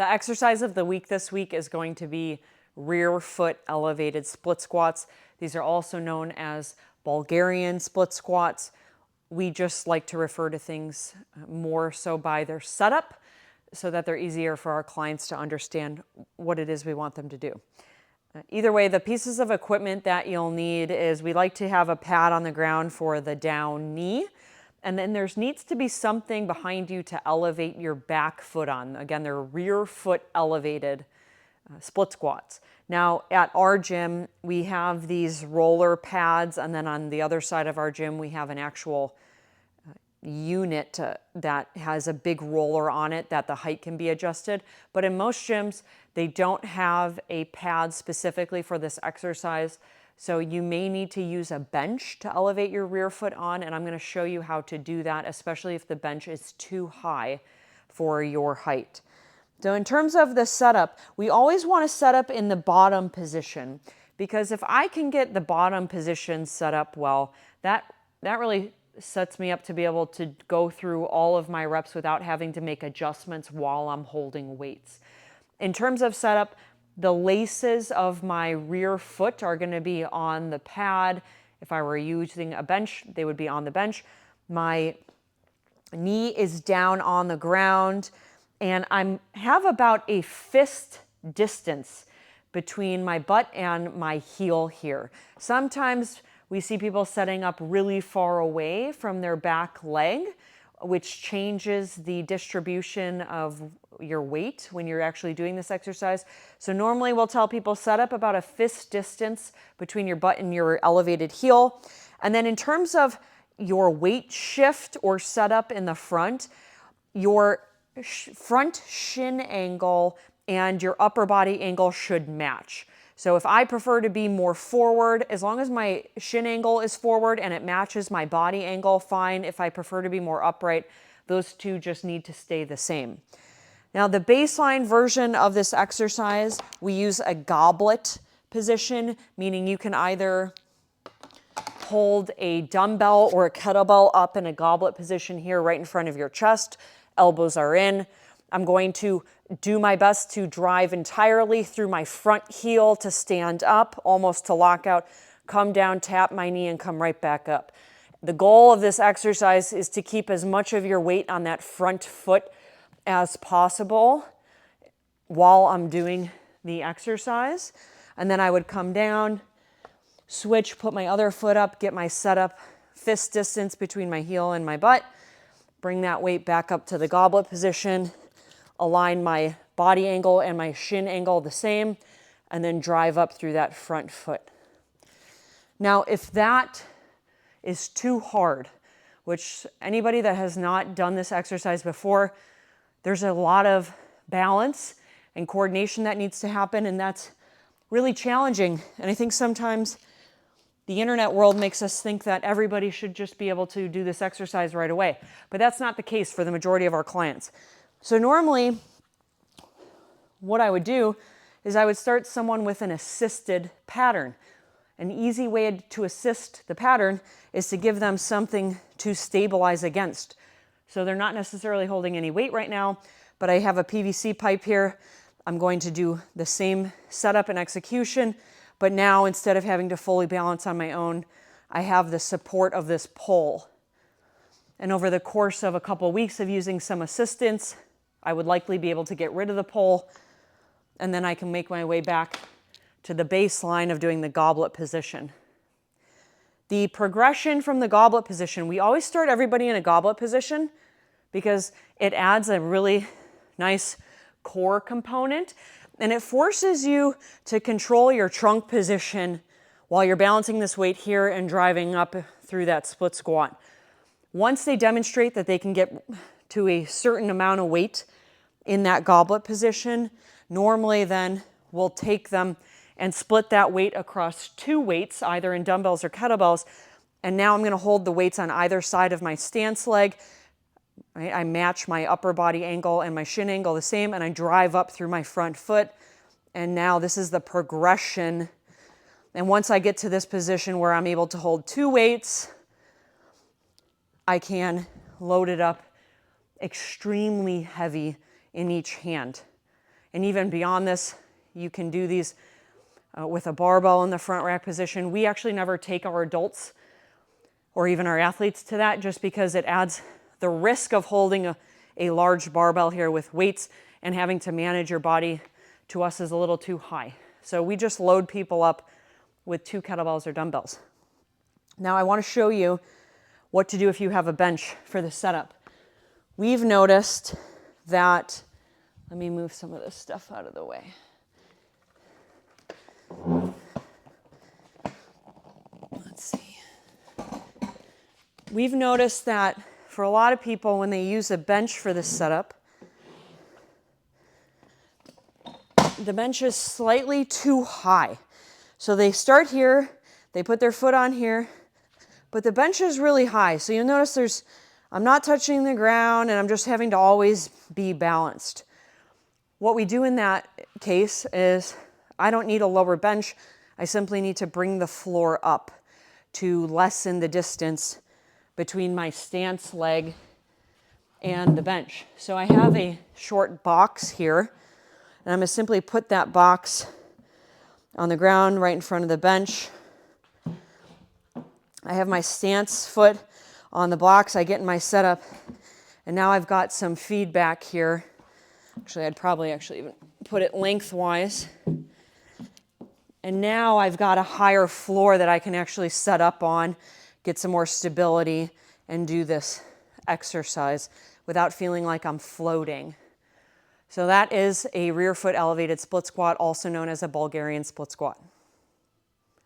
The exercise of the week this week is going to be rear foot elevated split squats. These are also known as Bulgarian split squats. We just like to refer to things more so by their setup so that they're easier for our clients to understand what it is we want them to do. Either way, the pieces of equipment that you'll need is we like to have a pad on the ground for the down knee. And then there needs to be something behind you to elevate your back foot on. Again, they're rear foot elevated split squats. Now at our gym, we have these roller pads, and then on the other side of our gym, we have an actual unit that has a big roller on it that the height can be adjusted. But in most gyms, they don't have a pad specifically for this exercise. So you may need to use a bench to elevate your rear foot on, and I'm going to show you how to do that, especially if the bench is too high for your height. So in terms of the setup, we always want to set up in the bottom position, because if I can get the bottom position set up well, that really sets me up to be able to go through all of my reps without having to make adjustments while I'm holding weights. In terms of setup, the laces of my rear foot are going to be on the pad. If I were using a bench, they would be on the bench. My knee is down on the ground, and I have about a fist distance between my butt and my heel here. Sometimes we see people setting up really far away from their back leg, which changes the distribution of your weight when you're actually doing this exercise. So normally we'll tell people set up about a fist distance between your butt and your elevated heel. And then in terms of your weight shift or setup in the front, your front shin angle and your upper body angle should match. So if I prefer to be more forward, as long as my shin angle is forward and it matches my body angle, fine. If I prefer to be more upright, those two just need to stay the same. Now the baseline version of this exercise, we use a goblet position, meaning you can either hold a dumbbell or a kettlebell up in a goblet position here right in front of your chest. Elbows are in. I'm going to do my best to drive entirely through my front heel to stand up, almost to lockout, come down, tap my knee, and come right back up. The goal of this exercise is to keep as much of your weight on that front foot as possible while I'm doing the exercise. And then I would come down, switch, put my other foot up, get my setup, fist distance between my heel and my butt, bring that weight back up to the goblet position, align my body angle and my shin angle the same, and then drive up through that front foot. Now, if that is too hard, which anybody that has not done this exercise before, there's a lot of balance and coordination that needs to happen, and that's really challenging. And I think sometimes the internet world makes us think that everybody should just be able to do this exercise right away. But that's not the case for the majority of our clients. So normally, what I would do is I would start someone with an assisted pattern. An easy way to assist the pattern is to give them something to stabilize against. So they're not necessarily holding any weight right now, but I have a PVC pipe here. I'm going to do the same setup and execution, but now instead of having to fully balance on my own, I have the support of this pole. And over the course of a couple of weeks of using some assistance, I would likely be able to get rid of the pole, and then I can make my way back to the baseline of doing the goblet position. The progression from the goblet position, we always start everybody in a goblet position because it adds a really nice core component, and it forces you to control your trunk position while you're balancing this weight here and driving up through that split squat. Once they demonstrate that they can get to a certain amount of weight in that goblet position, normally then we'll take them and split that weight across two weights, either in dumbbells or kettlebells. And now I'm going to hold the weights on either side of my stance leg. I match my upper body angle and my shin angle the same, and I drive up through my front foot. And now this is the progression. And once I get to this position where I'm able to hold two weights, I can load it up extremely heavy in each hand. And even beyond this, you can do these with a barbell in the front rack position. We actually never take our adults or even our athletes to that, just because it adds the risk of holding a large barbell here with weights and having to manage your body to us is a little too high. So we just load people up with 2 kettlebells or dumbbells. Now I want to show you what to do if you have a bench for the setup. We've noticed that, let me move some of this stuff out of the way. Let's see. We've noticed that for a lot of people, when they use a bench for this setup, the bench is slightly too high. So they start here, they put their foot on here, but the bench is really high. So you'll notice I'm not touching the ground and I'm just having to always be balanced. What we do in that case is I don't need a lower bench. I simply need to bring the floor up to lessen the distance between my stance leg and the bench. So I have a short box here, and I'm going to simply put that box on the ground right in front of the bench. I have my stance foot on the blocks. I get in my setup, and now I've got some feedback here. Actually, I'd probably even put it lengthwise. And now I've got a higher floor that I can actually set up on, get some more stability, and do this exercise without feeling like I'm floating. So that is a rear foot elevated split squat, also known as a Bulgarian split squat.